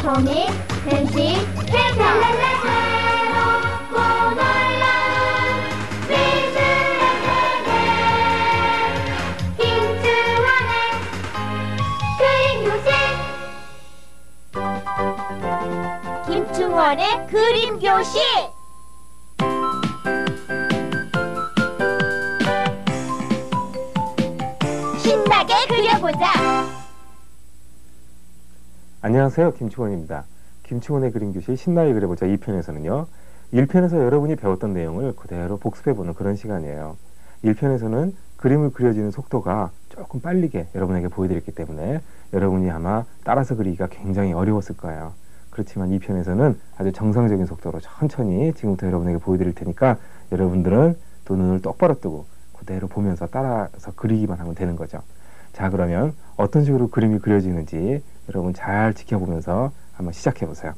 코믹, 간식, 캐릭터 새롭고 놀라운 미술의 세계 김충원의 그림 교실. 김충원의 그림 교실. 신나게 그려보자. 안녕하세요, 김충원입니다. 김충원의 그림교실 신나게 그려보자 2편에서는요 1편에서 여러분이 배웠던 내용을 그대로 복습해보는 그런 시간이에요. 1편에서는 그림을 그려지는 속도가 조금 빠르게 여러분에게 보여드렸기 때문에 여러분이 아마 따라서 그리기가 굉장히 어려웠을 거예요. 그렇지만 2편에서는 아주 정상적인 속도로 천천히 지금부터 여러분에게 보여드릴 테니까 여러분들은 또 눈을 똑바로 뜨고 그대로 보면서 따라서 그리기만 하면 되는 거죠. 자, 그러면 어떤 식으로 그림이 그려지는지 여러분 잘 지켜보면서 한번 시작해 보세요.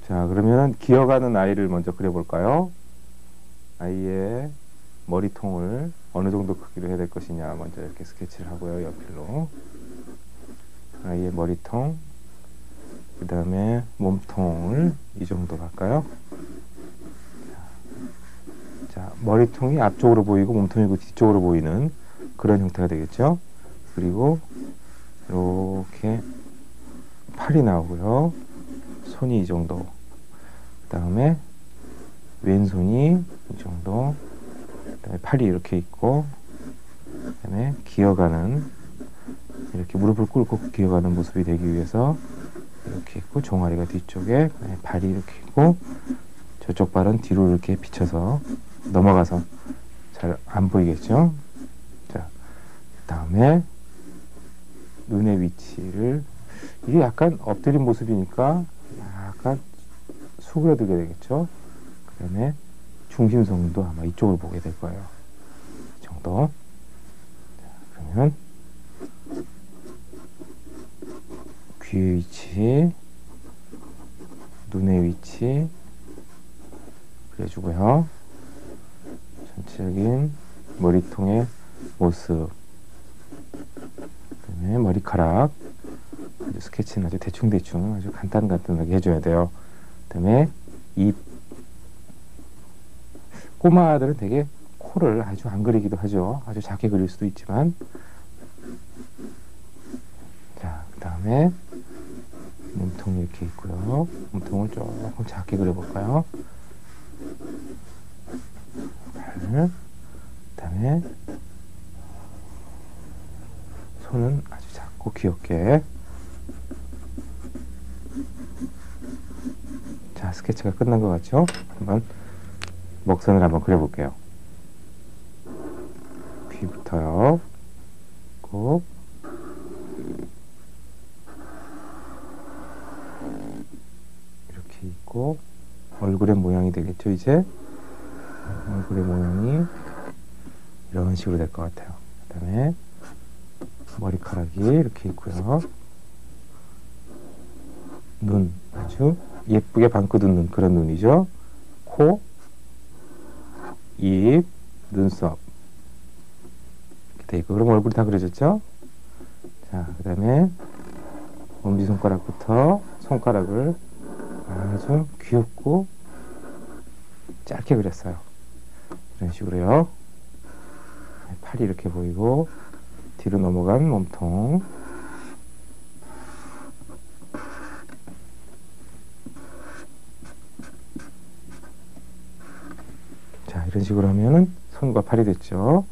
자, 그러면 기어가는 아이를 먼저 그려볼까요? 아이의 머리통을 어느 정도 크기로 해야 될 것이냐 먼저 이렇게 스케치를 하고요. 연필로 아이의 머리통, 그 다음에 몸통을 이 정도로 할까요? 자, 머리통이 앞쪽으로 보이고 몸통이 뒤쪽으로 보이는 그런 형태가 되겠죠. 그리고 이렇게 팔이 나오고요. 손이 이 정도. 그 다음에 왼손이 이 정도. 그 다음에 팔이 이렇게 있고, 그 다음에 기어가는, 이렇게 무릎을 꿇고 기어가는 모습이 되기 위해서 이렇게 있고, 종아리가 뒤쪽에, 그다음에 발이 이렇게 있고, 저쪽 발은 뒤로 이렇게 비쳐서 넘어가서 잘 안 보이겠죠. 자, 그 다음에 눈의 위치를, 이게 약간 엎드린 모습이니까 약간 수그러들게 되겠죠. 그 다음에 중심성도 아마 이쪽을 보게 될 거예요. 이 정도. 자, 그러면 귀의 위치, 눈의 위치 그려주고요. 전체적인 머리통의 모습, 그다음에 머리카락, 아주 스케치는 아주 대충대충 아주 간단하게 해줘야 돼요. 그다음에 입, 꼬마들은 되게 코를 아주 안 그리기도 하죠. 아주 작게 그릴 수도 있지만. 자, 그 다음에 몸통이 이렇게 있고요. 몸통을 조금 작게 그려볼까요? 발, 그 다음에 손은 아주 작고 귀엽게. 자, 스케치가 끝난 것 같죠? 한번 먹선을 한번 그려볼게요. 귀부터요. 꼭 이렇게 있고, 얼굴의 모양이 되겠죠, 이제? 얼굴의 모양이 이런 식으로 될 것 같아요. 그 다음에 머리카락이 이렇게 있고요. 눈, 아주 예쁘게 방긋 웃는 그런 눈이죠. 코, 입, 눈썹 이렇게 돼 있고, 그럼 얼굴이 다 그려졌죠? 자, 그 다음에 엄지손가락부터 손가락을 아주 귀엽고 짧게 그렸어요. 이런 식으로요. 팔이 이렇게 보이고 뒤로 넘어간 몸통, 자, 이런 식으로 하면은 손과 팔이 됐죠.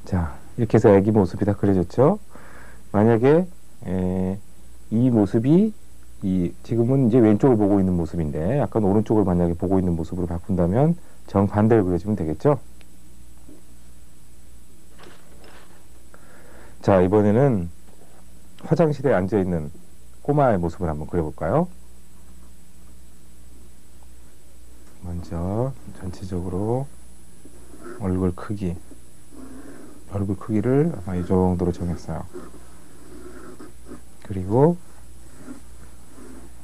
자, 이렇게 해서 애기 모습이 다 그려졌죠. 만약에 이 모습이 지금은 이제 왼쪽을 보고 있는 모습인데 약간 오른쪽을 만약에 보고 있는 모습으로 바꾼다면 정반대를 그려주면 되겠죠. 자, 이번에는 화장실에 앉아있는 꼬마의 모습을 한번 그려볼까요? 먼저 전체적으로 얼굴 크기를 아마 이 정도로 정했어요. 그리고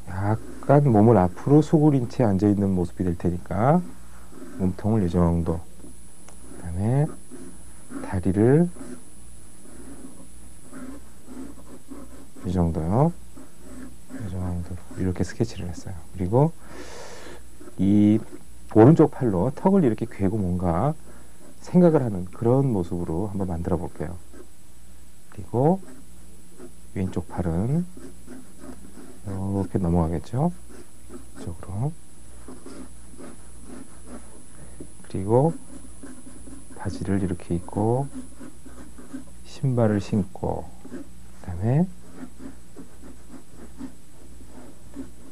약간 약간 몸을 앞으로 수그린 채 앉아있는 모습이 될 테니까 몸통을 이 정도, 그 다음에 다리를 이 정도요. 이 정도로 이렇게 스케치를 했어요. 그리고 이 오른쪽 팔로 턱을 이렇게 괴고 뭔가 생각을 하는 그런 모습으로 한번 만들어 볼게요. 그리고 왼쪽 팔은 이렇게 넘어가겠죠? 이쪽으로. 그리고 바지를 이렇게 입고 신발을 신고 그 다음에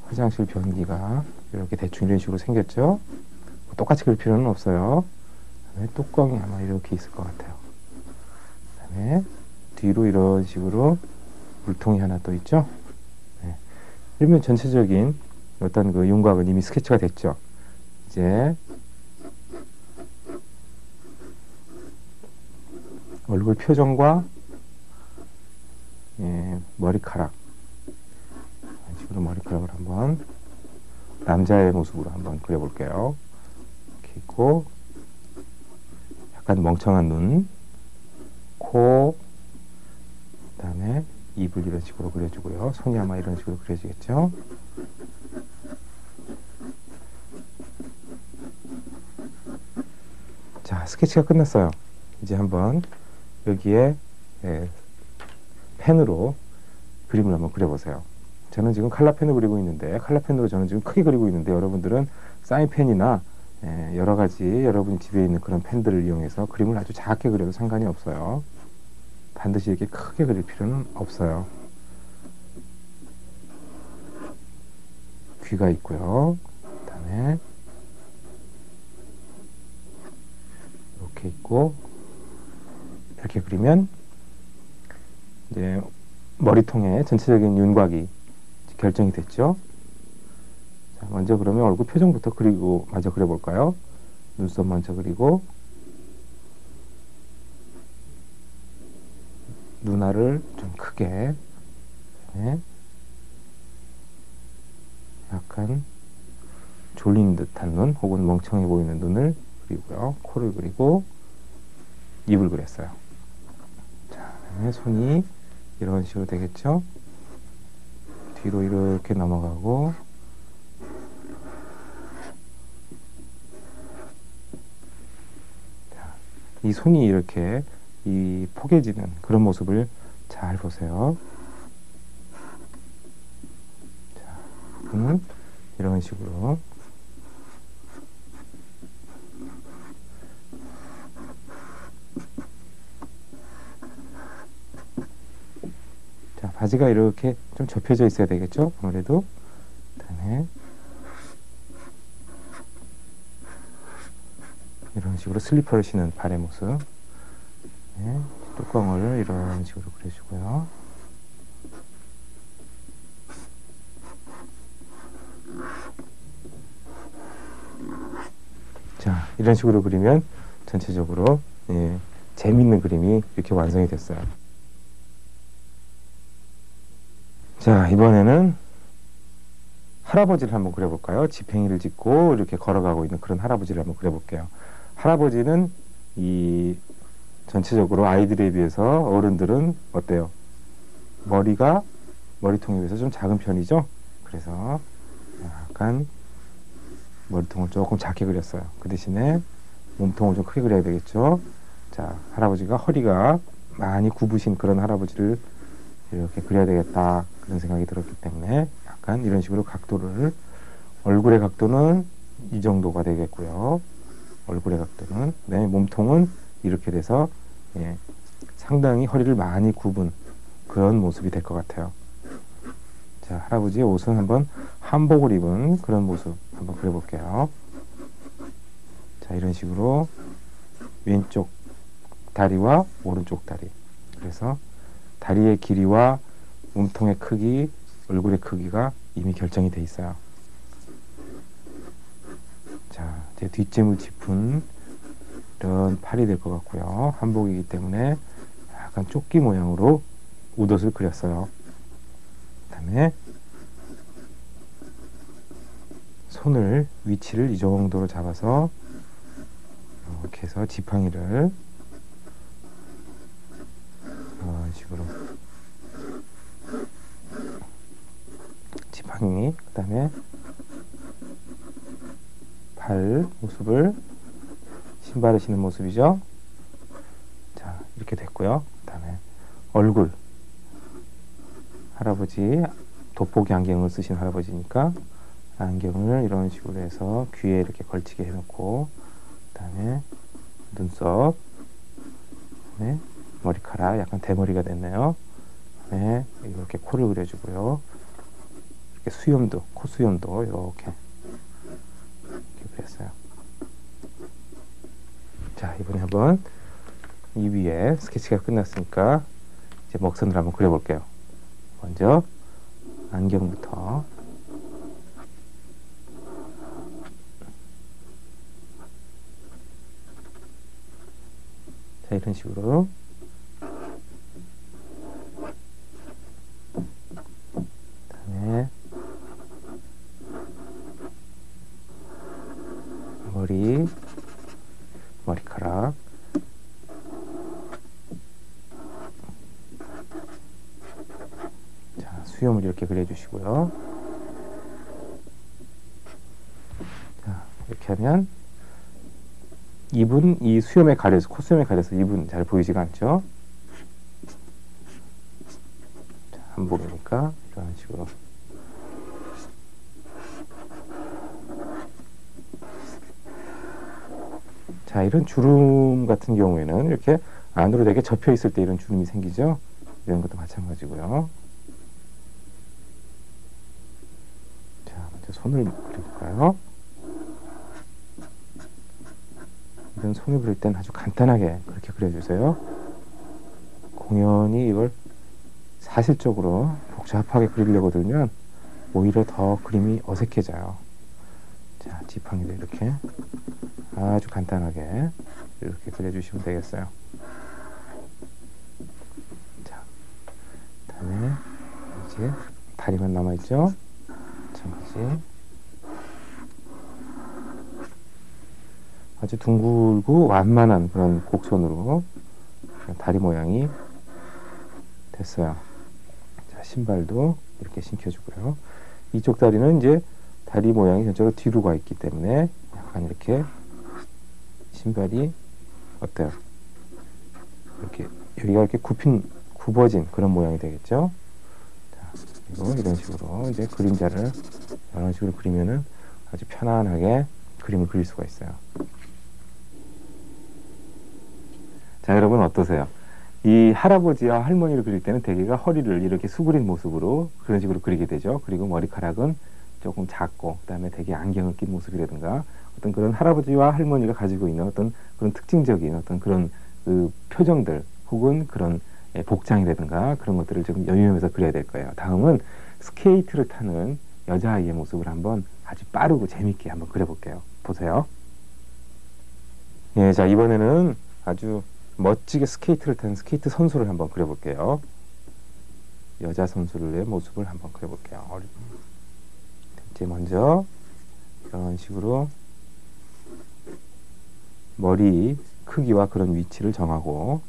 화장실 변기가 이렇게 대충 이런 식으로 생겼죠? 똑같이 그릴 필요는 없어요. 그다음에 뚜껑이 아마 이렇게 있을 것 같아요. 그 다음에 뒤로 이런 식으로 물통이 하나 또 있죠? 네. 이러면 전체적인 어떤 그 윤곽은 이미 스케치가 됐죠? 이제 얼굴 표정과 머리카락, 이런 식으로 머리카락을 한번 남자의 모습으로 한번 그려볼게요. 이렇게 있고 약간 멍청한 눈, 코, 그 다음에 입을 이런 식으로 그려주고요. 손이 아마 이런 식으로 그려지겠죠. 자, 스케치가 끝났어요. 이제 한번 여기에 펜으로 그림을 한번 그려보세요. 저는 지금 칼라펜을 그리고 있는데, 칼라펜으로 저는 지금 크게 그리고 있는데, 여러분들은 사인펜이나 여러 가지 여러분이 집에 있는 그런 펜들을 이용해서 그림을 아주 작게 그려도 상관이 없어요. 반드시 이렇게 크게 그릴 필요는 없어요. 귀가 있고요. 그 다음에 이렇게 있고, 이렇게 그리면 이제 머리통의 전체적인 윤곽이 결정이 됐죠. 자, 먼저 그러면 얼굴 표정부터 그리고 마저 그려볼까요? 눈썹 먼저 그리고 눈알을 좀 크게, 네. 약간 졸린 듯한 눈 혹은 멍청해 보이는 눈을 그리고요. 코를 그리고 입을 그렸어요. 자, 그다음에 손이 이런 식으로 되겠죠. 뒤로 이렇게 넘어가고 자, 이 손이 이렇게 이 포개지는 그런 모습을 잘 보세요. 자, 이런 식으로 자, 바지가 이렇게 좀 접혀져 있어야 되겠죠? 아무래도. 그다음에 이런 식으로 슬리퍼를 신은 발의 모습. 네, 뚜껑을 이런 식으로 그려주고요. 자, 이런 식으로 그리면 전체적으로 재밌는 그림이 이렇게 완성이 됐어요. 자, 이번에는 할아버지를 한번 그려볼까요? 지팽이를 짚고 이렇게 걸어가고 있는 그런 할아버지를 한번 그려볼게요. 할아버지는 이 전체적으로 아이들에 비해서 어른들은 어때요? 머리통에 비해서 좀 작은 편이죠? 그래서 약간 머리통을 조금 작게 그렸어요. 그 대신에 몸통을 좀 크게 그려야 되겠죠? 자, 할아버지가 허리가 많이 굽으신 그런 할아버지를 이렇게 그려야 되겠다, 그런 생각이 들었기 때문에 약간 이런 식으로 각도를, 얼굴의 각도는 이 정도가 되겠고요. 얼굴의 각도는, 네, 몸통은 이렇게 돼서 상당히 허리를 많이 굽은 그런 모습이 될 것 같아요. 자, 할아버지의 옷은 한번 한복을 입은 그런 모습 한번 그려볼게요. 자, 이런 식으로 왼쪽 다리와 오른쪽 다리, 그래서 다리의 길이와 몸통의 크기, 얼굴의 크기가 이미 결정이 돼 있어요. 자, 제 뒷짐을 짚은 이런 팔이 될 것 같고요. 한복이기 때문에 약간 조끼 모양으로 웃옷을 그렸어요. 그 다음에 손을 위치를 이 정도로 잡아서 이렇게 해서 지팡이를 이런 식으로 지팡이, 그 다음에 발 모습을 신발을 신는 모습이죠. 자, 이렇게 됐고요. 그 다음에 얼굴, 할아버지 돋보기 안경을 쓰신 할아버지니까 안경을 이런 식으로 해서 귀에 이렇게 걸치게 해놓고, 그 다음에 눈썹, 네, 머리카락 약간 대머리가 됐네요. 네, 이렇게 코를 그려주고요. 이렇게 수염도, 코 수염도 이렇게 그렸어요. 자, 이번에 한번 이 위에 스케치가 끝났으니까 이제 먹선을 한번 그려볼게요. 먼저 안경부터. 자, 이런 식으로 그다음에 머리카락, 자, 수염을 이렇게 그려주시고요. 자, 이렇게 하면 입은 이 수염에 가려서, 콧수염에 가려서 입은 잘 보이지가 않죠. 자, 한복이니까 이런 식으로. 자, 이런 주름 같은 경우에는 이렇게 안으로 되게 접혀 있을 때 이런 주름이 생기죠. 이런 것도 마찬가지고요. 자, 먼저 손을 그려볼까요? 이런 손을 그릴 때는 아주 간단하게 그렇게 그려주세요. 공연히 이걸 사실적으로 복잡하게 그리려고 들면 오히려 더 그림이 어색해져요. 자, 지팡이도 이렇게 아주 간단하게 이렇게 그려주시면 되겠어요. 자, 다음에 이제 다리만 남아있죠? 마찬가지. 아주 둥글고 완만한 그런 곡선으로 다리 모양이 됐어요. 자, 신발도 이렇게 신겨주고요. 이쪽 다리는 이제 다리 모양이 전체로 뒤로 가 있기 때문에 약간 이렇게 신발이 어때요? 이렇게 여기가 이렇게 굽어진 그런 모양이 되겠죠? 자, 그리고 이런 식으로 이제 그림자를 이런 식으로 그리면은 아주 편안하게 그림을 그릴 수가 있어요. 자, 여러분 어떠세요? 이 할아버지와 할머니를 그릴 때는 대개가 허리를 이렇게 수그린 모습으로 그런 식으로 그리게 되죠. 그리고 머리카락은 조금 작고, 그 다음에 대개 안경을 낀 모습이라든가 어떤 그런 할아버지와 할머니가 가지고 있는 어떤 그런 특징적인 어떤 그런 그 표정들 혹은 그런 복장이라든가 그런 것들을 좀 연유하면서 그려야 될 거예요. 다음은 스케이트를 타는 여자아이의 모습을 한번 아주 빠르고 재밌게 한번 그려볼게요. 보세요. 예, 자, 이번에는 아주 멋지게 스케이트를 타는 스케이트 선수를 한번 그려볼게요. 여자 선수의 모습을 한번 그려볼게요. 이제 먼저 이런 식으로 머리 크기와 그런 위치를 정하고,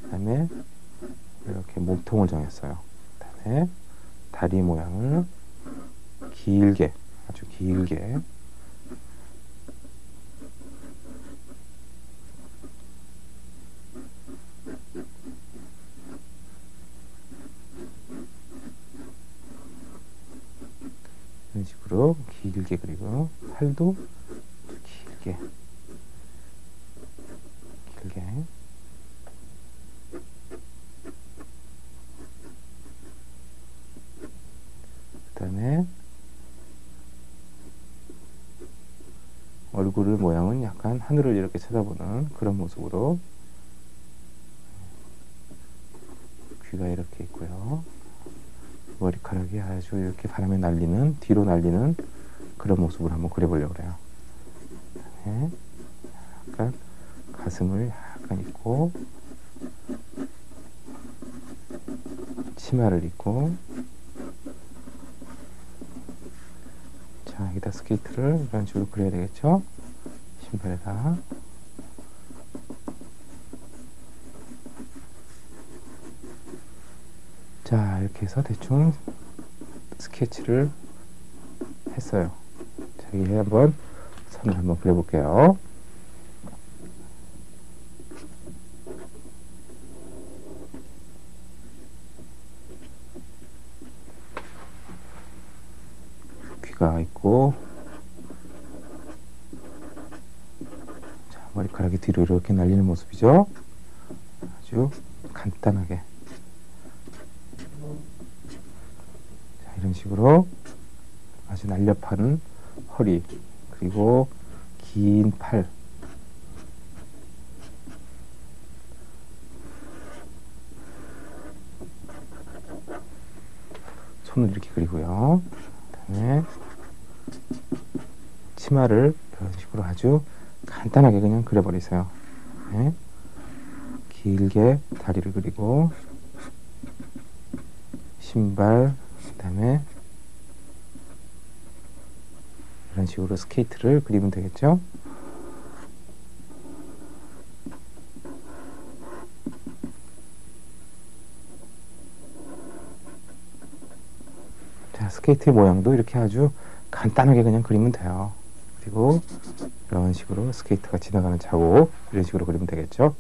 그 다음에 이렇게 몸통을 정했어요. 그 다음에 다리 모양을 길게, 아주 길게, 이런 식으로 길게 그리고 팔도 길게 그 다음에 얼굴 모양은 약간 하늘을 이렇게 쳐다보는 그런 모습으로, 귀가 이렇게 있고요. 머리카락이 아주 이렇게 바람에 날리는, 뒤로 날리는 그런 모습을 한번 그려보려고 그래요. 그다음에 약간 가슴을 약간 입고, 치마를 입고, 자, 여기다 자, 스케이트를 이런 식으로 그려야 되겠죠? 신발에다. 자, 이렇게 해서 대충 스케치를 했어요. 자, 여기 한번 선을 한번 그려볼게요. 귀가 있고, 자, 머리카락이 뒤로 이렇게 날리는 모습이죠. 아주 간단하게. 자, 이런 식으로 아주 날렵한 허리, 그리고 긴 팔. 손을 이렇게 그리고요. 그다음에 치마를 이런 식으로 아주 간단하게 그냥 그려버리세요. 네. 길게 다리를 그리고 신발, 그다음에 이런 식으로 스케이트를 그리면 되겠죠. 자, 스케이트의 모양도 이렇게 아주 간단하게 그냥 그리면 돼요. 그리고 이런 식으로 스케이트가 지나가는 자국, 이런 식으로 그리면 되겠죠.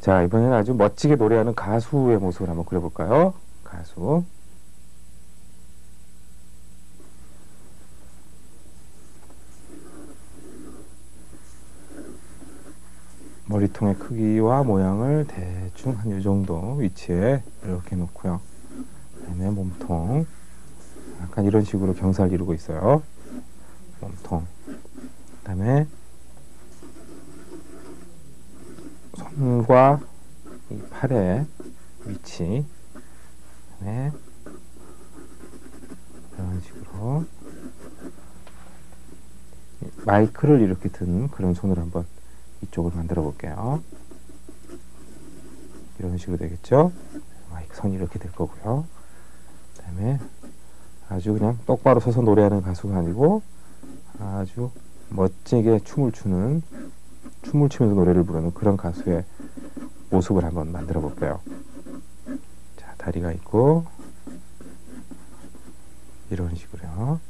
자, 이번에는 아주 멋지게 노래하는 가수의 모습을 한번 그려볼까요? 가수. 머리통의 크기와 모양을 대충 한 이 정도 위치에 이렇게 놓고요. 그다음에 몸통. 약간 이런 식으로 경사를 이루고 있어요. 몸통. 그다음에 손과 이 팔의 위치. 그다음에 이런 식으로 마이크를 이렇게 든 그런 손을 한번 이쪽을 만들어 볼게요. 이런 식으로 되겠죠? 마이크 선이 이렇게 될 거고요. 그 다음에 아주 그냥 똑바로 서서 노래하는 가수가 아니고 아주 멋지게 춤을 추면서 노래를 부르는 그런 가수의 모습을 한번 만들어 볼게요. 자, 다리가 있고 이런 식으로요.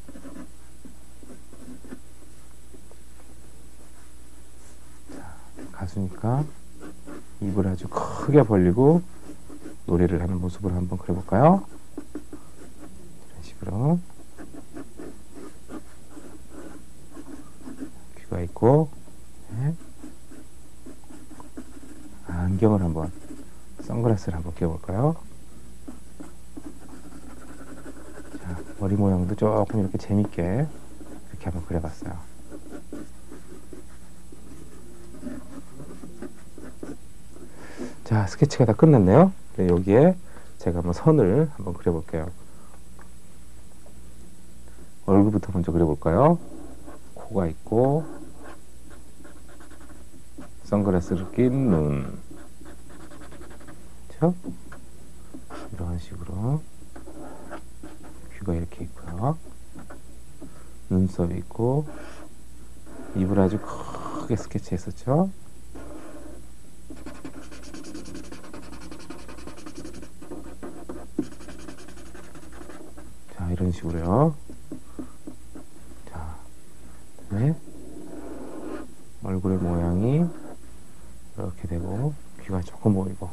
가수니까 입을 아주 크게 벌리고 노래를 하는 모습을 한번 그려볼까요? 이런 식으로 귀가 있고, 네. 안경을 한번, 선글라스를 한번 끼워볼까요? 자, 머리 모양도 조금 이렇게 재밌게 이렇게 한번 그려봤어요. 자, 스케치가 다 끝났네요. 네, 여기에 제가 한번 선을 한번 그려볼게요. 얼굴부터 먼저 그려볼까요? 코가 있고, 선글라스를 낀 눈. 그렇죠? 이런 식으로 귀가 이렇게 있고요. 눈썹이 있고, 입을 아주 크게 스케치했었죠? 이런 식으로요. 자, 그다음에 얼굴의 모양이 이렇게 되고 귀가 조금 보이고,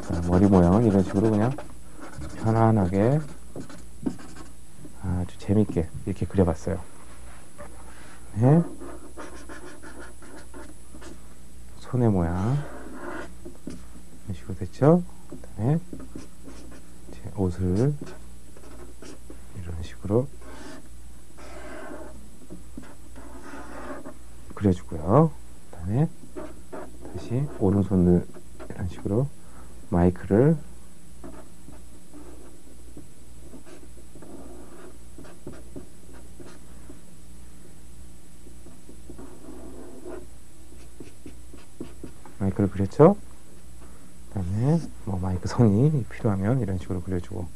자, 머리 모양은 이런 식으로 그냥 편안하게 아주 재밌게 이렇게 그려봤어요. 네. 손의 모양 이런 식으로 됐죠? 그다음에 제 옷을 이런 식으로 그려주고요. 그다음에 다시 오른손을 이런 식으로 마이크를 그렸죠? 그 다음에 마이크 선이 필요하면 이런 식으로 그려주고.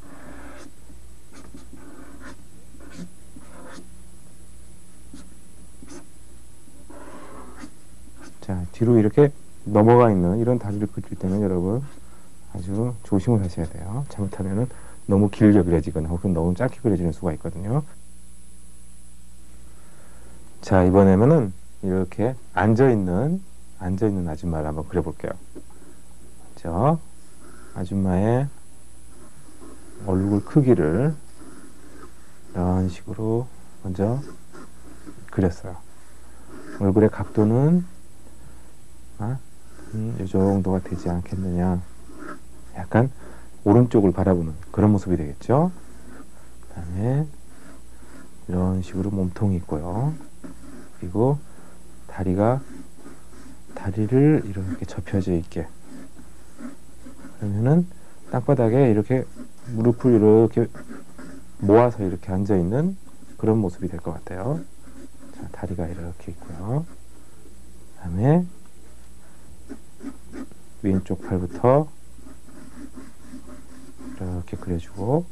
자, 뒤로 이렇게 넘어가 있는 이런 다리를 그릴 때는 여러분 아주 조심을 하셔야 돼요. 잘못하면은 너무 길게 그려지거나 혹은 너무 짧게 그려지는 수가 있거든요. 자, 이번에는 이렇게 앉아있는 아줌마를 한번 그려볼게요. 저 아줌마의 얼굴 크기를 이런 식으로 먼저 그렸어요. 얼굴의 각도는 이 정도가 되지 않겠느냐. 약간 오른쪽을 바라보는 그런 모습이 되겠죠. 그 다음에 이런 식으로 몸통이 있고요. 그리고 다리를 이렇게 접혀져 있게. 그러면은 땅바닥에 이렇게 무릎을 이렇게 모아서 이렇게 앉아 있는 그런 모습이 될 것 같아요. 자, 다리가 이렇게 있고요. 그 다음에 왼쪽 팔부터 이렇게 그려주고,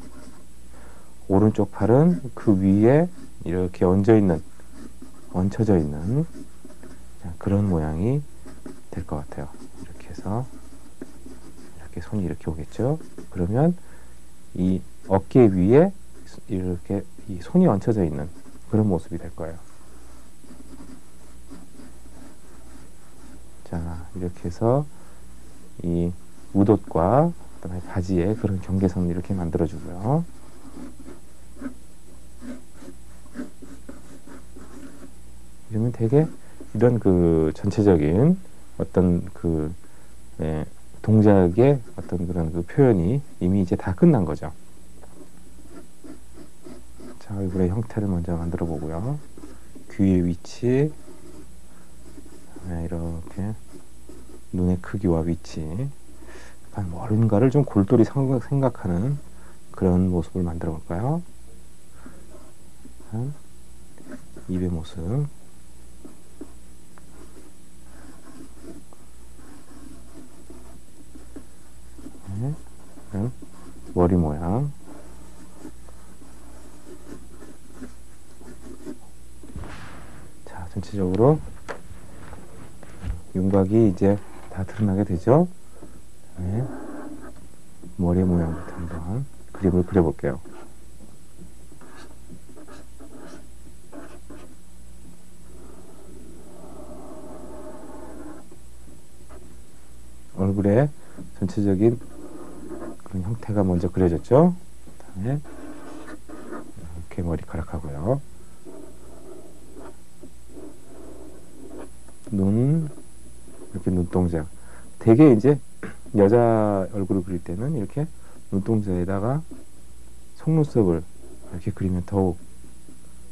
오른쪽 팔은 그 위에 이렇게 얹혀져 있는 그런 모양이 될 것 같아요. 이렇게 해서 이렇게 손이 이렇게 오겠죠. 그러면 이 어깨 위에 이렇게 이 손이 얹혀져 있는 그런 모습이 될 거예요. 자, 이렇게 해서 이 웃옷과 그다음에 바지에 그런 경계선을 이렇게 만들어주고요. 이러면 되게 이런 그 전체적인 어떤 그 동작의 어떤 그런 그 표현이 이미 이제 다 끝난 거죠. 자, 얼굴의 형태를 먼저 만들어 보고요. 귀의 위치, 이렇게 눈의 크기와 위치, 뭔가를 좀 골똘히 생각하는 그런 모습을 만들어 볼까요? 입의 모습, 머리 모양, 자, 전체적으로 윤곽이 이제 다 드러나게 되죠. 네. 머리 모양부터 한번 그림을 그려볼게요. 얼굴에 전체적인 그런 형태가 먼저 그려졌죠. 그다음에 이렇게 머리카락하고요. 이렇게 눈동자. 되게 이제 여자 얼굴을 그릴 때는 이렇게 눈동자에다가 속눈썹을 이렇게 그리면 더욱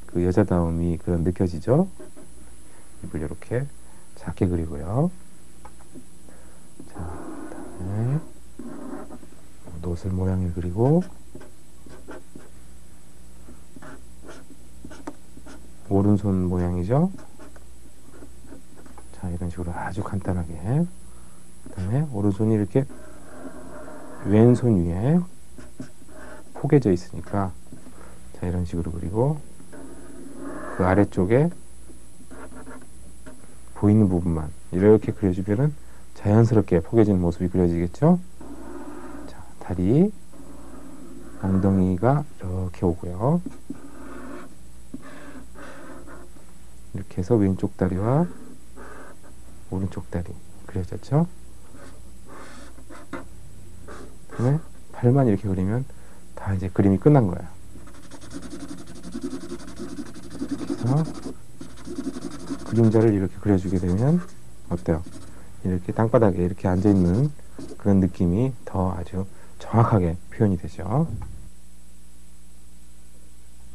그 여자다움이 그런 느껴지죠. 입을 이렇게 작게 그리고요. 자, 그다음에 노슬 모양을 그리고, 오른손 모양이죠. 자, 이런 식으로 아주 간단하게. 그 다음에 오른손이 이렇게 왼손 위에 포개져 있으니까, 자, 이런 식으로 그리고, 그 아래쪽에 보이는 부분만 이렇게 그려주면은 자연스럽게 포개지는 모습이 그려지겠죠. 자, 다리, 엉덩이가 이렇게 오고요. 이렇게 해서 왼쪽 다리와 오른쪽 다리 그려졌죠. 그다음에 팔만 이렇게 그리면 다 이제 그림이 끝난 거예요. 그래서 그림자를 이렇게 그려주게 되면 어때요? 이렇게 땅바닥에 이렇게 앉아있는 그런 느낌이 더 아주 정확하게 표현이 되죠.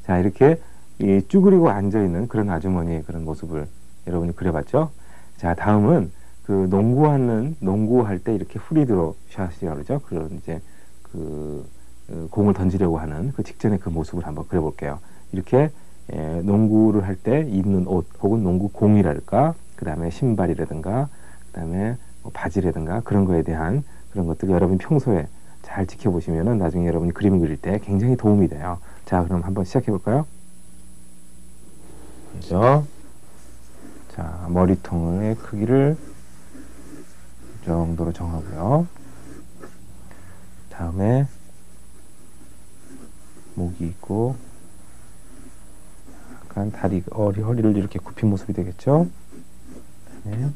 자, 이렇게 쭈그리고 앉아있는 그런 아주머니의 그런 모습을 여러분이 그려봤죠? 자, 다음은 그 농구할 때 이렇게 프리드로 샷이라고 그러죠. 그런 이제 공을 던지려고 하는 그 직전의 그 모습을 한번 그려볼게요. 이렇게 농구를 할 때 입는 옷 혹은 농구 공이랄까, 그 다음에 신발이라든가, 그 다음에 뭐 바지라든가 그런 거에 대한 그런 것들 여러분이 평소에 잘 지켜보시면은 나중에 여러분이 그림 그릴 때 굉장히 도움이 돼요. 자, 그럼 한번 시작해 볼까요? 먼저 자, 머리통의 크기를 이 정도로 정하고요. 다음에 목이 있고 약간 다리, 허리를 이렇게 굽힌 모습이 되겠죠? 네.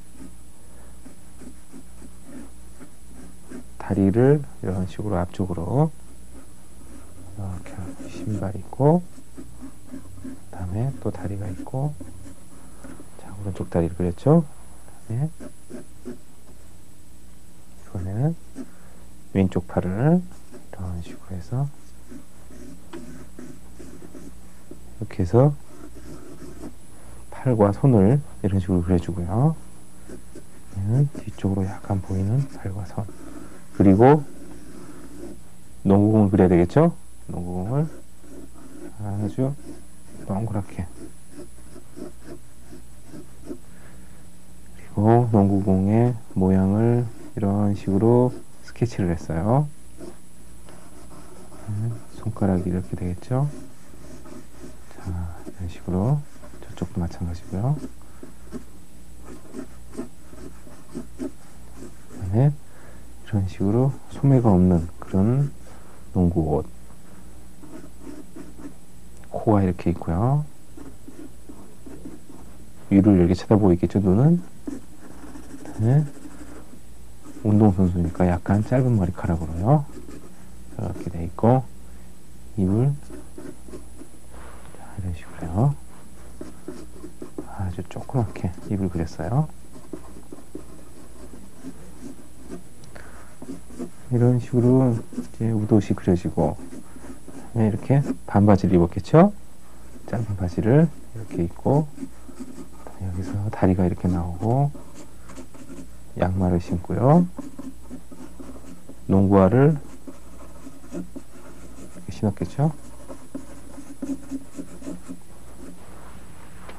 다리를 이런 식으로 앞쪽으로 이렇게 신발 있고, 그 다음에 또 다리가 있고, 자, 오른쪽 다리를 그렸죠? 네. 이번에는 왼쪽 팔을 이런 식으로 해서 이렇게 해서 팔과 손을 이런 식으로 그려주고요. 뒤쪽으로 약간 보이는 팔과 손. 그리고 농구공을 그려야 되겠죠? 농구공을 아주 동그랗게. 그리고 농구공의 모양을 이런 식으로 스케치를 했어요. 손가락이 이렇게 되겠죠? 자, 이런 식으로 저쪽도 마찬가지고요. 그다음에 이런 식으로 소매가 없는 그런 농구옷. 코가 이렇게 있고요. 위를 이렇게 쳐다보고 있겠죠, 눈은? 그다음에 운동선수니까 약간 짧은 머리카락으로요. 이렇게 돼 있고, 입을 자, 이런 식으로요. 아주 조그맣게 입을 그렸어요. 이런 식으로 이제 웃옷이 그려지고, 이렇게 반바지를 입었겠죠? 짧은 바지를 이렇게 입고, 여기서 다리가 이렇게 나오고, 양말을 신고요. 농구화를 이렇게 신었겠죠?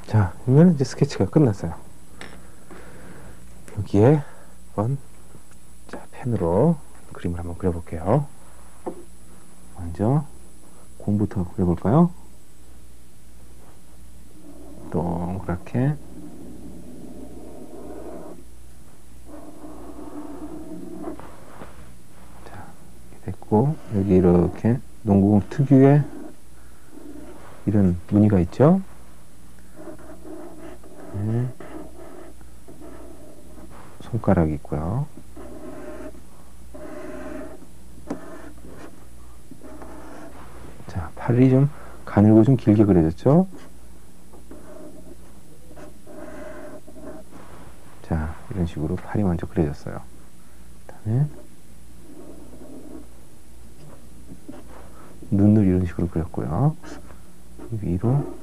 자, 그러면 이제 스케치가 끝났어요. 여기에 한번 자, 펜으로 그림을 한번 그려볼게요. 먼저 공부터 그려볼까요? 동그랗게. 자, 이렇게 됐고, 여기 이렇게 농구공 특유의 이런 무늬가 있죠? 네. 손가락이 있고요. 자, 팔이 좀 가늘고 좀 길게 그려졌죠? 자, 이런 식으로 팔이 먼저 그려졌어요. 그다음에 눈을 이런 식으로 그렸고요. 위로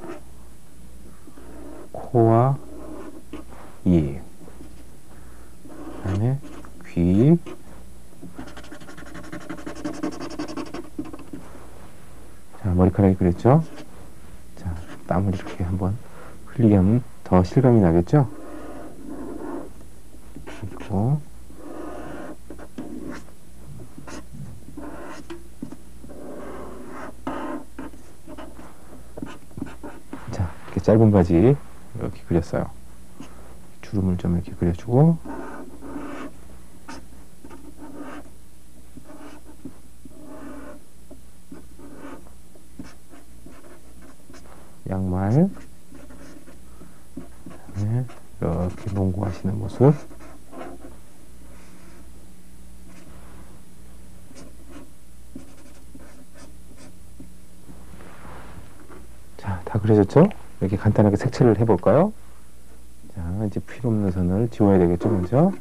코와 입, 그다음에 귀, 자, 머리카락이 그렸죠? 자, 땀을 이렇게 한번 흘리게 하면 더 실감이 나겠죠? 그리고 자, 이렇게 짧은 바지 이렇게 그렸어요. 주름을 좀 이렇게 그려주고, 양말, 그다음에 이렇게 농구하시는 모습. 자, 다 그려졌죠? 이렇게 간단하게 색칠을 해볼까요? 자, 이제 필요 없는 선을 지워야 되겠죠, 먼저.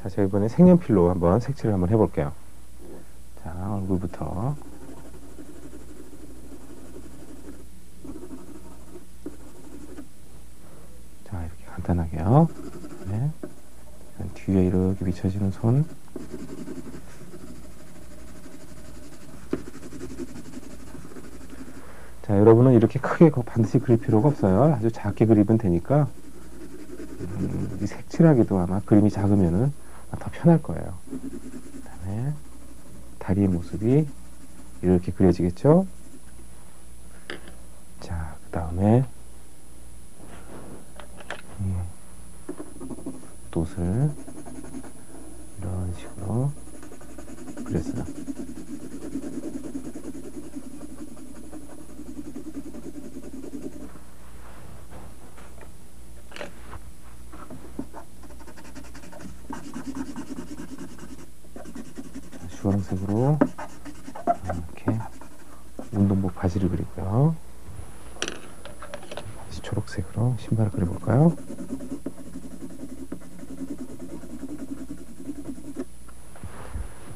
자, 제가 이번에 색연필로 한번 색칠을 한번 해볼게요. 자, 얼굴부터. 자, 이렇게 간단하게요. 네. 뒤 뒤에 이렇게 비춰지는 손. 자, 여러분은 이렇게 크게 반드시 그릴 필요가 없어요. 아주 작게 그리면 되니까 이 색칠하기도 아마 그림이 작으면은 더 편할 거예요. 그다음에 다리의 모습이 이렇게 그려지겠죠? 자, 그 다음에 옷을 이런 식으로 그렸어요. 주황색으로 이렇게 운동복 바지를 그리고요. 다시 초록색으로 신발을 그려볼까요?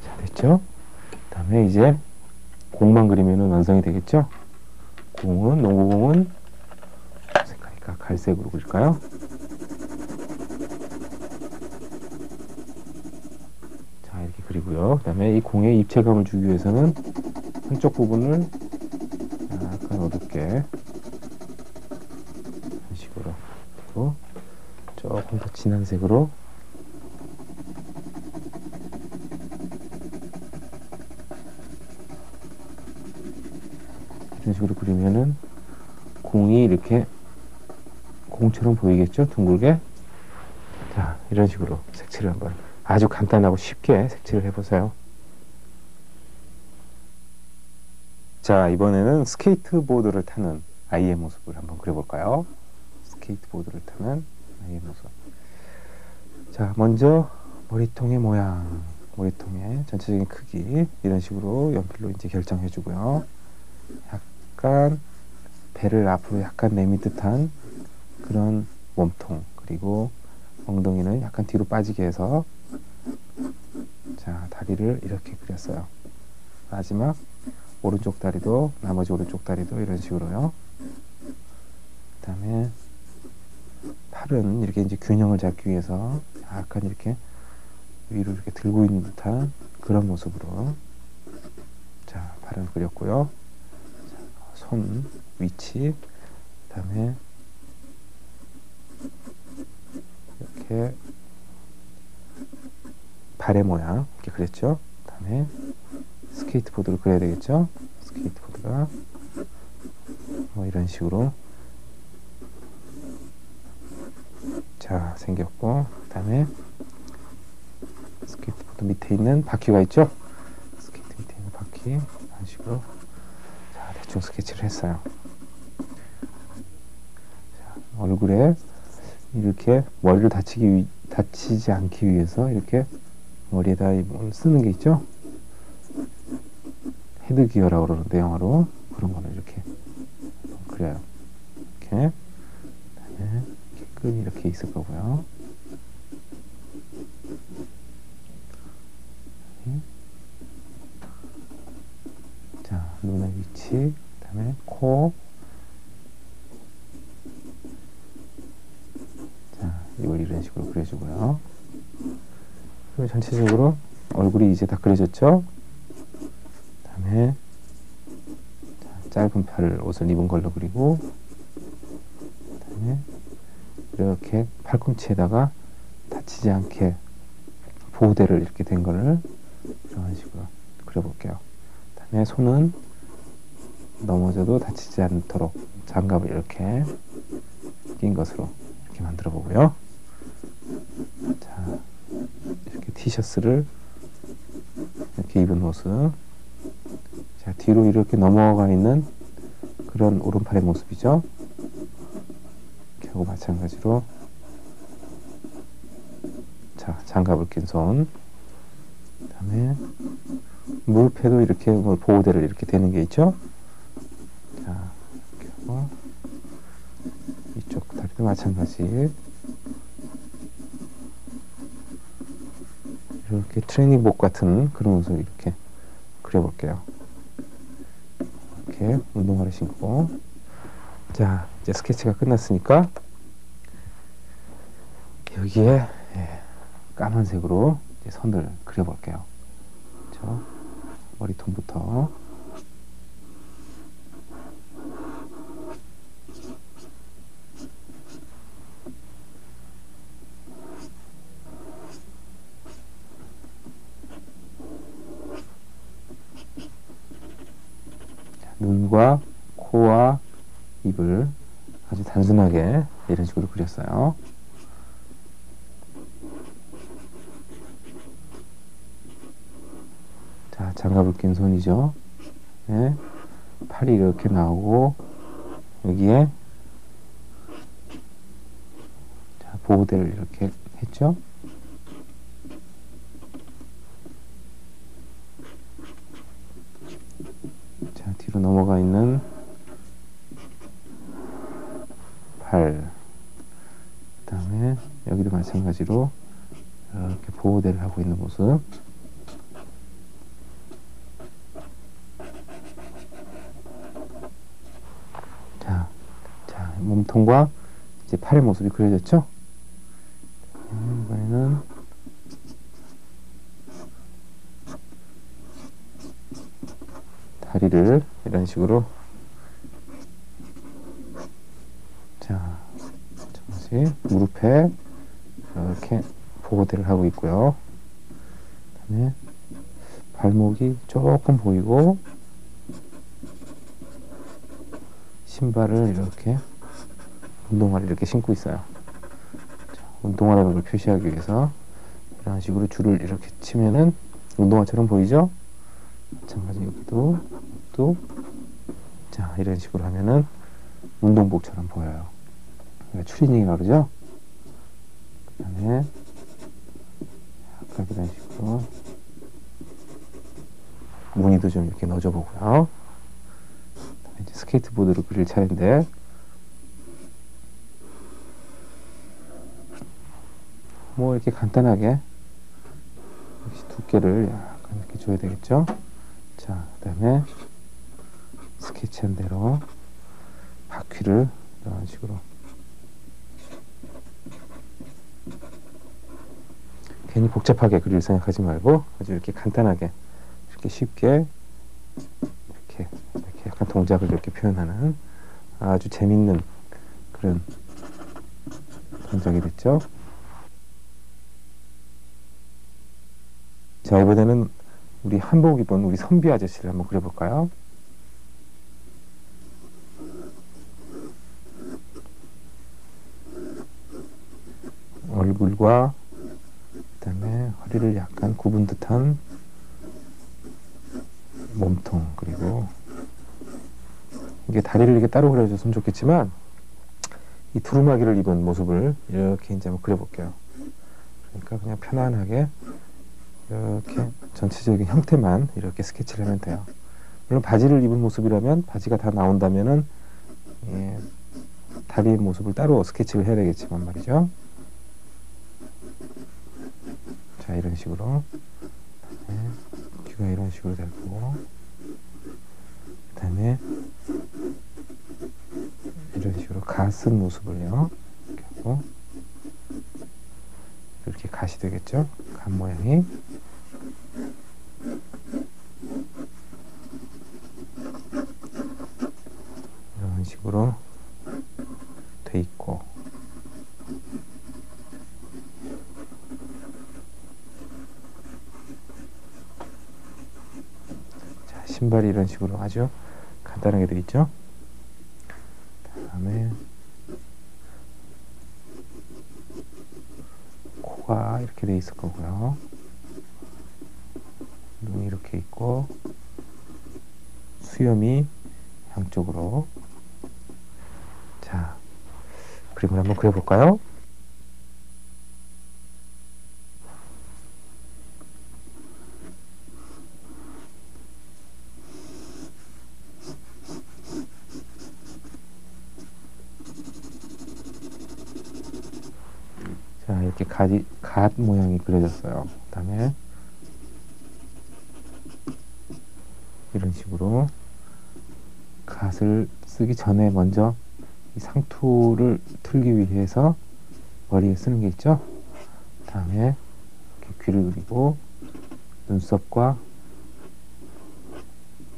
자, 됐죠? 그 다음에 이제 공만 그리면 완성이 되겠죠? 공은, 농구공은 색깔이니까 갈색으로 그릴까요? 이렇게 그리고요. 그 다음에 이 공에 입체감을 주기 위해서는 한쪽 부분을 약간 어둡게 이런 식으로 그리고 조금 더 진한 색으로 이런 식으로 그리면은 공이 이렇게 공처럼 보이겠죠? 둥글게. 자, 이런 식으로 색칠을 한번 아주 간단하고 쉽게 색칠을 해보세요. 자, 이번에는 스케이트보드를 타는 아이의 모습을 한번 그려볼까요? 스케이트보드를 타는 아이의 모습. 자, 먼저 머리통의 모양, 머리통의 전체적인 크기 이런 식으로 연필로 이제 결정해주고요. 약간 배를 앞으로 약간 내민 듯한 그런 몸통, 그리고 엉덩이는 약간 뒤로 빠지게 해서 자, 다리를 이렇게 그렸어요. 마지막 오른쪽 다리도, 나머지 오른쪽 다리도 이런 식으로요. 그 다음에 팔은 이렇게 이제 균형을 잡기 위해서 약간 이렇게 위로 이렇게 들고 있는 듯한 그런 모습으로 자, 팔을 그렸고요. 자, 손 위치, 그 다음에 이렇게 발의 모양 이렇게 그렸죠. 그 다음에 스케이트보드를 그려야 되겠죠. 스케이트보드가 뭐 이런 식으로 자, 생겼고, 그 다음에 스케이트보드 밑에 있는 바퀴가 있죠. 스케이트 밑에 있는 바퀴 이런 식으로 자, 대충 스케치를 했어요. 자, 얼굴에 이렇게 머리를 다치지 않기 위해서 이렇게 머리에다 쓰는 게 있죠. 헤드기어라고 그러는데 영어로 그런 거는 이렇게 그려요. 이렇게 그다음에 끈이 이렇게 있을 거고요. 자, 눈의 위치, 그다음에 코. 자, 이걸 이런 식으로 그려주고요. 그리고 전체적으로 얼굴이 이제 다 그려졌죠. 그다음에 짧은 팔 옷을 입은 걸로 그리고, 그다음에 이렇게 팔꿈치에다가 다치지 않게 보호대를 이렇게 된 거를 이런 식으로 그려볼게요. 그다음에 손은 넘어져도 다치지 않도록 장갑을 이렇게 낀 것으로 이렇게 만들어 보고요. 자, 이렇게 티셔츠를 이렇게 입은 모습. 자, 뒤로 이렇게 넘어가 있는 그런 오른팔의 모습이죠. 이렇게 하고 마찬가지로 자, 장갑을 낀 손. 그 다음에 무릎에도 이렇게 보호대를 이렇게 대는 게 있죠. 자, 이렇게 하고 이쪽 다리도 마찬가지. 이렇게 트레이닝복 같은 그런 모습을 이렇게 그려볼게요. 이렇게 운동화를 신고. 자, 이제 스케치가 끝났으니까 여기에 까만색으로 이제 선을 그려볼게요. 그렇죠? 머리통부터. 눈과 코와 입을 아주 단순하게 이런 식으로 그렸어요. 자, 장갑을 낀 손이죠. 네. 팔이 이렇게 나오고 여기에 자, 보호대를 이렇게 했죠. 자, 뒤로 넘어가 있는 발, 그 다음에 여기도 마찬가지로 이렇게 보호대를 하고 있는 모습. 자, 몸통과 이제 팔의 모습이 그려졌죠? 이번에는 다리를 이런 식으로 자, 잠시 무릎에 이렇게 보호대를 하고 있고요. 그다음에 발목이 조금 보이고 신발을 이렇게 운동화를 이렇게 신고 있어요. 자, 운동화라는 걸 표시하기 위해서 이런 식으로 줄을 이렇게 치면은 운동화처럼 보이죠? 마찬가지 여기도 또 자, 이런 식으로 하면은 운동복처럼 보여요. 그러니까 추리닝이라고 그러죠? 그 다음에 약간 이런 식으로 무늬도 좀 이렇게 넣어줘 보고요. 이제 스케이트보드를 그릴 차례인데 뭐 이렇게 간단하게 역시 두께를 약간 이렇게 줘야 되겠죠? 자, 그 다음에 스케치한 대로 바퀴를 이런 식으로 괜히 복잡하게 그릴 생각하지 말고 아주 이렇게 간단하게 이렇게 쉽게 이렇게 약간 동작을 이렇게 표현하는 아주 재밌는 그런 동작이 됐죠. 자, 이번에는 우리 한복 입은 우리 선비 아저씨를 한번 그려볼까요? 얼굴과 그다음에 허리를 약간 굽은 듯한 몸통, 그리고 이게 다리를 이렇게 따로 그려줬으면 좋겠지만 이 두루마기를 입은 모습을 이렇게 이제 한번 그려볼게요. 그러니까 그냥 편안하게 이렇게 전체적인 형태만 이렇게 스케치를 하면 돼요. 물론 바지를 입은 모습이라면 바지가 다 나온다면은 예, 다리의 모습을 따로 스케치를 해야 되겠지만 말이죠. 자, 이런 식으로 네, 귀가 이런 식으로 되고 그 다음에 이런 식으로 갓쓴 모습을요 이렇게 하고 이렇게 갓이 되겠죠. 갓 모양이 이런 식으로 돼 있고 자, 신발이 이런 식으로 아주 간단하게 되어 있죠. 다음에 코가 이렇게 돼 있을 거고요. 눈이 이렇게 있고 수염이 양쪽으로. 자, 그림을 한번 그려볼까요? 자, 이렇게 갓 모양이 그려졌어요. 그 다음에 이런 식으로 갓을 쓰기 전에 먼저 이 상투를 틀기 위해서 머리에 쓰는 게 있죠. 그 다음에 귀를 그리고 눈썹과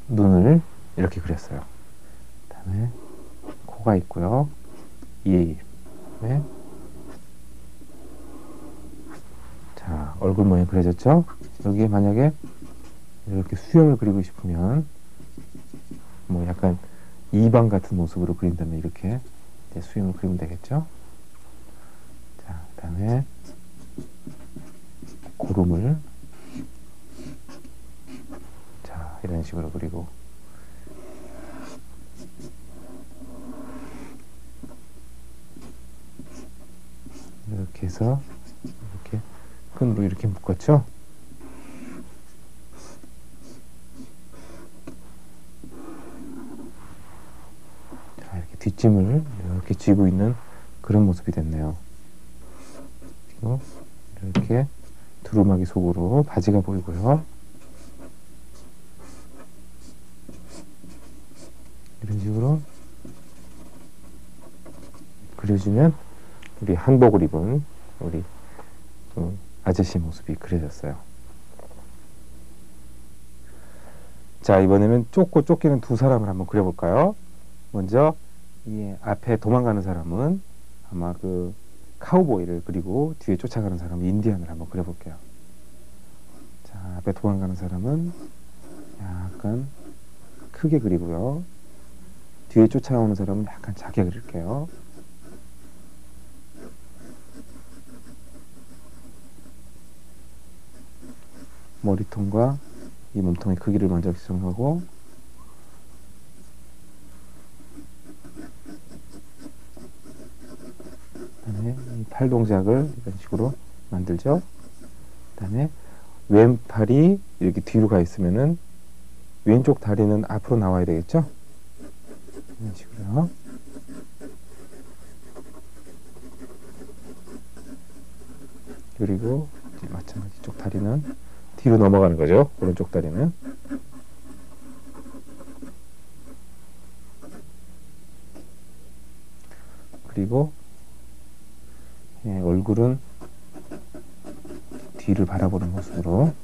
눈을 이렇게 그렸어요. 그 다음에 코가 있고요. 입. 네. 자, 얼굴 모양이 그려졌죠? 여기에 만약에 이렇게 수염을 그리고 싶으면 뭐 약간 이방 같은 모습으로 그린다면 이렇게 이제 수염을 그리면 되겠죠? 자, 그 다음에 고름을 자, 이런 식으로 그리고 이렇게 해서 이렇게 끈도 이렇게 묶었죠? 자, 이렇게 뒷짐을 이렇게 쥐고 있는 그런 모습이 됐네요. 그리고 이렇게 두루마기 속으로 바지가 보이고요. 이런 식으로 그려주면 우리 한복을 입은 우리 아저씨 모습이 그려졌어요. 자, 이번에는 쫓고 쫓기는 두 사람을 한번 그려볼까요? 먼저 이 앞에 도망가는 사람은 아마 그 카우보이를 그리고 뒤에 쫓아가는 사람은 인디언을 한번 그려볼게요. 자, 앞에 도망가는 사람은 약간 크게 그리고요. 뒤에 쫓아오는 사람은 약간 작게 그릴게요. 머리통과 이 몸통의 크기를 먼저 지정하고 그다음에 이 팔 동작을 이런 식으로 만들죠. 그다음에 왼팔이 이렇게 뒤로 가 있으면은 왼쪽 다리는 앞으로 나와야 되겠죠. 이런 식으로요. 그리고 마찬가지 쪽 다리는 뒤로 넘어가는 거죠. 오른쪽 다리는. 그리고 얼굴은 뒤를 바라보는 모습으로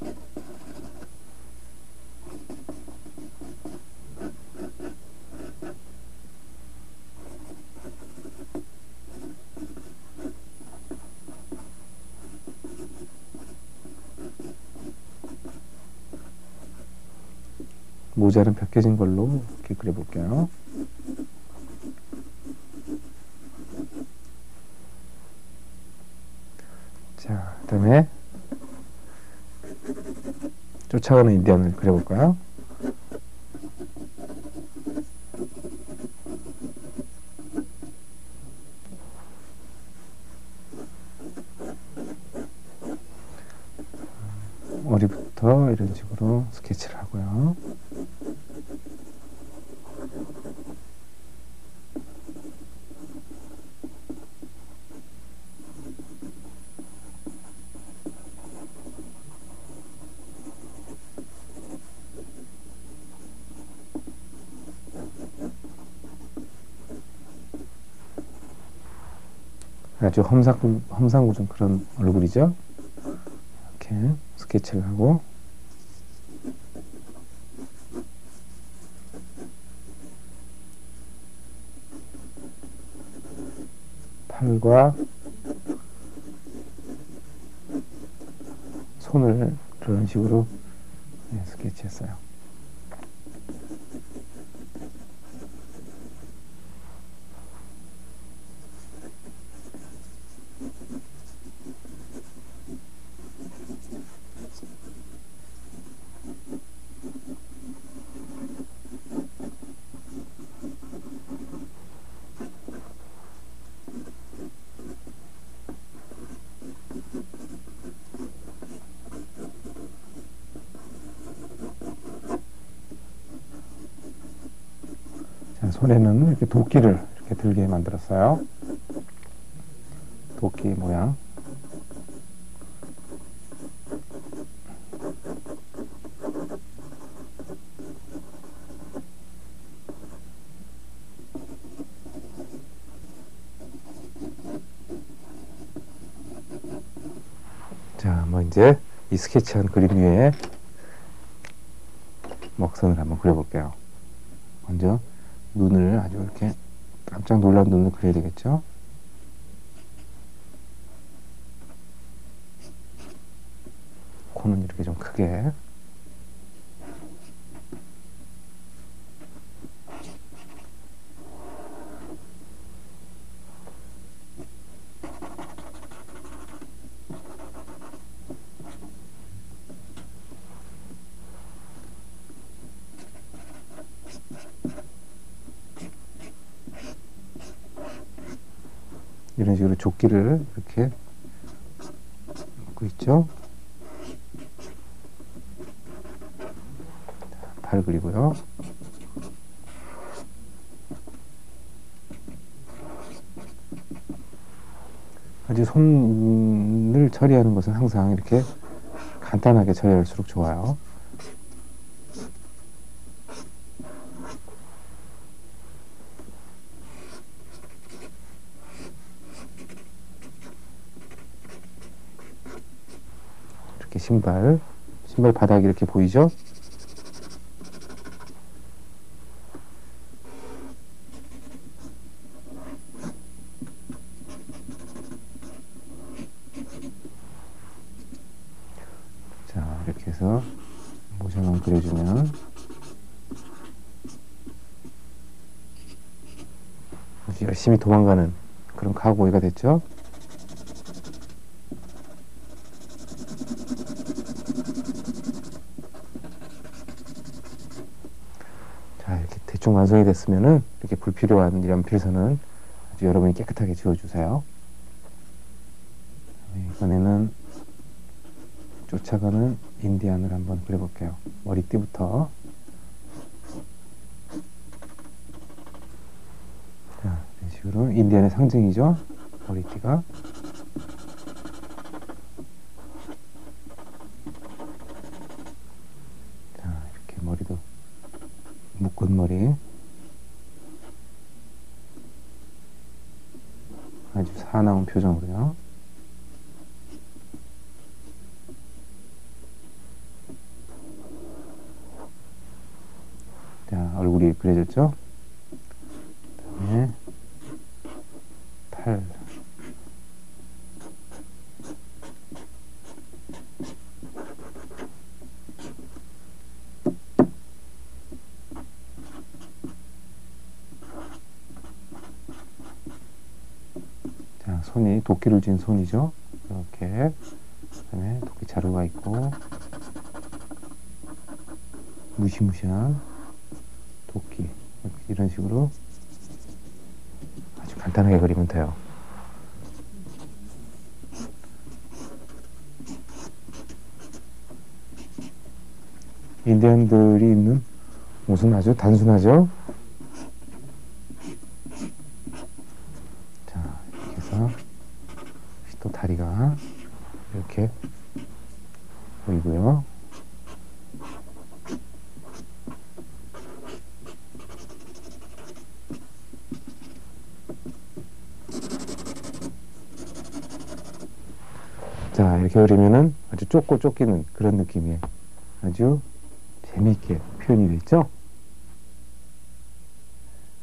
모자는 벗겨진 걸로 이렇게 그려볼게요. 자, 그 다음에 쫓아가는 인디언을 그려볼까요? 머리부터 이런 식으로 스케치를 하고요. 아주 험상궂은 그런 얼굴이죠. 이렇게 스케치를 하고 팔과 손을 그런 식으로 스케치했어요. 자, 손에는 이렇게 도끼를 이렇게 들게 만들었어요. 도끼 모양. 자, 뭐 이제 이 스케치한 그림 위에 먹선을 한번 그려볼게요. 먼저 눈을 아주 이렇게 깜짝 놀란 눈을 그려야 되겠죠? 코는 이렇게 좀 크게. 이런 식으로 조끼를 이렇게 입고 있죠. 발 그리고요. 아주 손을 처리하는 것은 항상 이렇게 간단하게 처리할수록 좋아요. 이렇게 신발 바닥이 이렇게 보이죠? 자, 이렇게 해서 모션만 그려주면 아주 열심히 도망가는 그런 카우보이가 됐죠? 자, 이렇게 대충 완성이 됐으면은 이렇게 불필요한 연필선은 아주 여러분이 깨끗하게 지워주세요. 이번에는 쫓아가는 인디안을 한번 그려볼게요. 머리띠부터. 자, 이런 식으로 인디안의 상징이죠. 머리띠가. 자, 이렇게 머리도 묶은 머리. 아주 사나운 표정으로요. 자, 얼굴이 그려졌죠? 그 다음에 팔. 자, 손이 도끼를 쥔 손이죠? 이렇게. 그 다음에 도끼 자루가 있고, 무시무시한 도끼. 이런 식으로 아주 간단하게 그리면 돼요. 인디언들이 입는 옷은 아주 단순하죠? 자, 이렇게 해서 또 다리가 이렇게 보이고요. 자, 이렇게 그리면은 아주 쫓고 쫓기는 그런 느낌이 아주 재미있게 표현이 됐죠?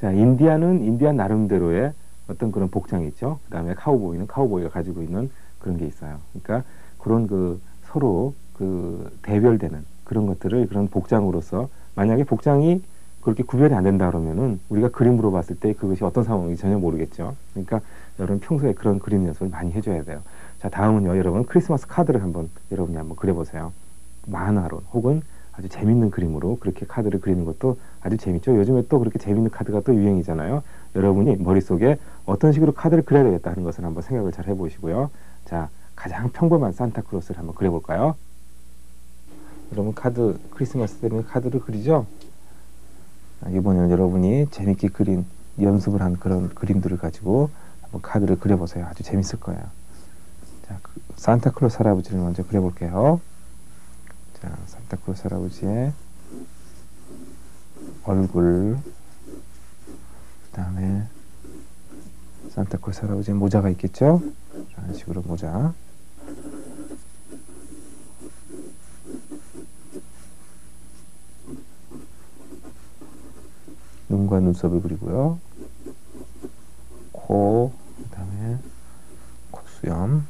자, 인디안은 인디안 나름대로의 어떤 그런 복장이 있죠. 그 다음에 카우보이는 카우보이가 가지고 있는 그런 게 있어요. 그러니까 그런 그 서로 그 대별되는 그런 것들을 그런 복장으로서 만약에 복장이 그렇게 구별이 안 된다 그러면은 우리가 그림으로 봤을 때 그것이 어떤 상황인지 전혀 모르겠죠. 그러니까 여러분 평소에 그런 그림 연습을 많이 해줘야 돼요. 자, 다음은요, 여러분 크리스마스 카드를 여러분이 한번 그려보세요. 만화로 혹은 아주 재밌는 그림으로 그렇게 카드를 그리는 것도 아주 재밌죠. 요즘에 또 그렇게 재밌는 카드가 또 유행이잖아요. 여러분이 머릿속에 어떤 식으로 카드를 그려야 되겠다 하는 것을 한번 생각을 잘 해보시고요. 자, 가장 평범한 산타클로스를 한번 그려볼까요? 여러분 크리스마스 때문에 카드를 그리죠? 이번에는 여러분이 재밌게 그린 연습을 한 그런 그림들을 가지고 한번 카드를 그려보세요. 아주 재밌을 거예요. 자, 산타클로스 할아버지를 먼저 그려볼게요. 자, 산타클로스 할아버지의 얼굴, 그 다음에 산타클로스 할아버지의 모자가 있겠죠? 이런 식으로 모자. 눈과 눈썹을 그리고요. 코, 그 다음에 콧수염,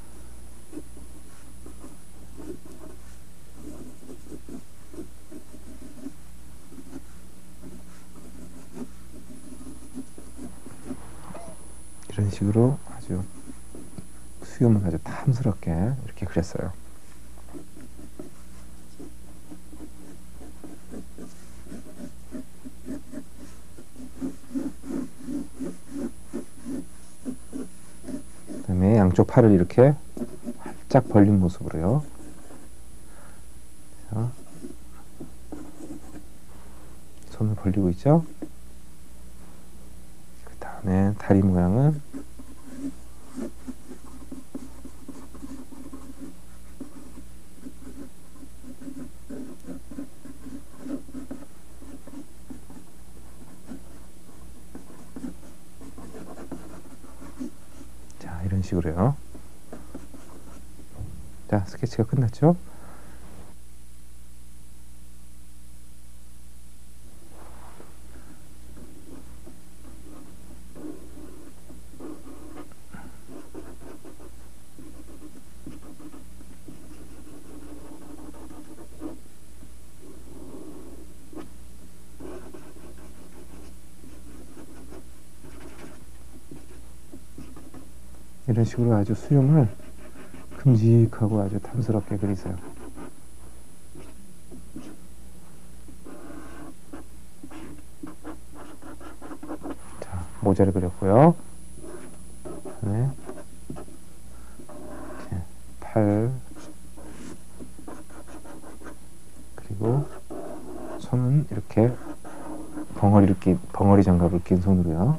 이런 식으로 아주 수염을 아주 탐스럽게 이렇게 그렸어요. 그 다음에 양쪽 팔을 이렇게 활짝 벌린 모습으로요. 자, 손을 벌리고 있죠. 그 다음에 다리 모양은 자, 이런 식으로요. 자, 스케치가 끝났죠? 이런 식으로 아주 수염을 큼직하고 아주 탐스럽게 그리세요. 자, 모자를 그렸고요. 네. 이렇게 팔, 그리고 손은 이렇게 벙어리 장갑을 낀 손으로요.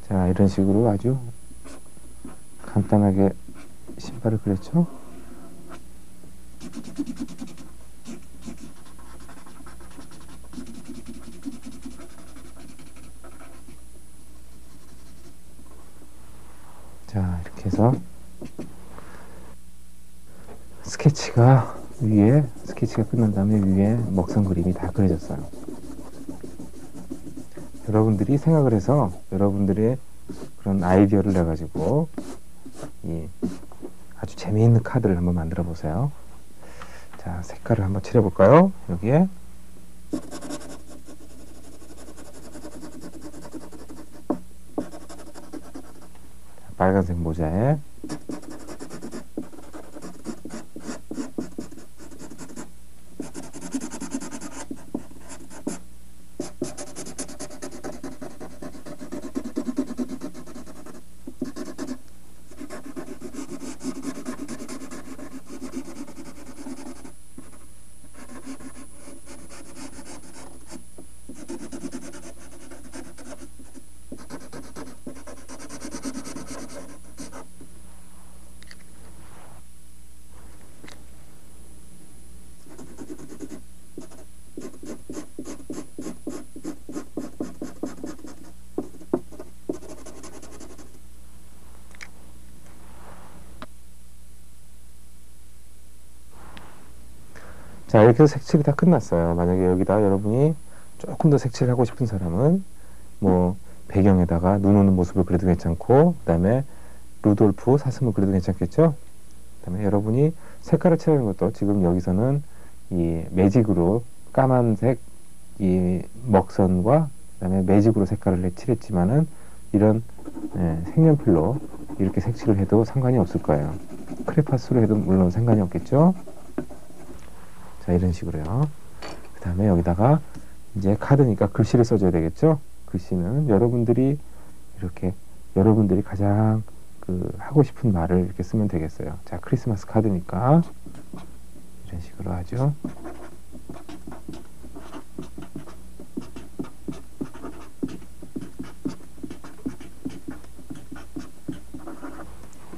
자, 이런 식으로 아주 간단하게 신발을 그렸죠. 자, 이렇게 해서 스케치가 끝난 다음에 위에 먹선 그림이 다 그려졌어요. 여러분들이 생각을 해서 여러분들의 그런 아이디어를 내가지고 아주 재미있는 카드를 한번 만들어 보세요. 자, 색깔을 한번 칠해볼까요? 여기에 빨간색 모자에 자, 이렇게 해서 색칠이 다 끝났어요. 만약에 여기다 여러분이 조금 더 색칠을 하고 싶은 사람은 뭐 배경에다가 눈 오는 모습을 그려도 괜찮고, 그 다음에 루돌프 사슴을 그려도 괜찮겠죠. 그 다음에 여러분이 색깔을 칠하는 것도 지금 여기서는 이 매직으로 까만색 이 먹선과 그 다음에 매직으로 색깔을 칠했지만은 이런 색연필로 이렇게 색칠을 해도 상관이 없을 거예요. 크레파스로 해도 물론 상관이 없겠죠. 자, 이런 식으로요. 그 다음에 여기다가 이제 카드니까 글씨를 써줘야 되겠죠. 글씨는 여러분들이 가장 하고 싶은 말을 이렇게 쓰면 되겠어요. 자, 크리스마스 카드니까 이런 식으로 하죠.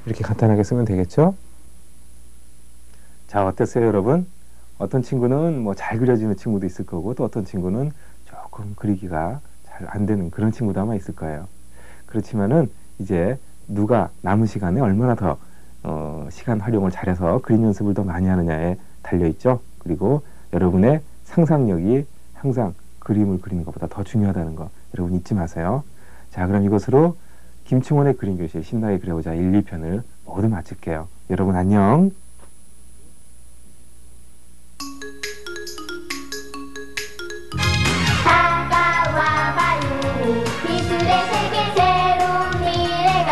이렇게 간단하게 쓰면 되겠죠? 자, 어땠어요, 여러분? 어떤 친구는 뭐 잘 그려지는 친구도 있을 거고, 또 어떤 친구는 조금 그리기가 잘 안 되는 그런 친구도 아마 있을 거예요. 그렇지만은 이제 누가 남은 시간에 얼마나 더 시간 활용을 잘해서 그림 연습을 더 많이 하느냐에 달려있죠. 그리고 여러분의 상상력이 항상 그림을 그리는 것보다 더 중요하다는 거 여러분 잊지 마세요. 자, 그럼 이것으로 김충원의 그림교실 신나게 그려보자 1, 2편을 모두 마칠게요. 여러분 안녕. 다가와봐요 미술의 세계 새로운 미래가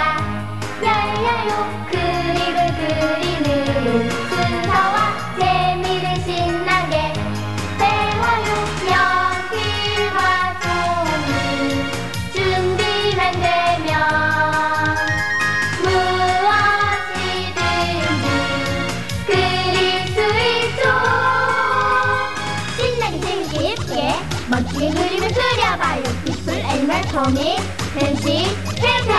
열려요 그림을 그리는 순서와 재미를 신나게 배워요 연필과 종이 준비만 되면 무엇이든지 그릴 수 있죠 신나게 재밌게 예쁘게 멋지게 그림을 그려봐요 빗불 애니멀 코믹 펜싱 펜타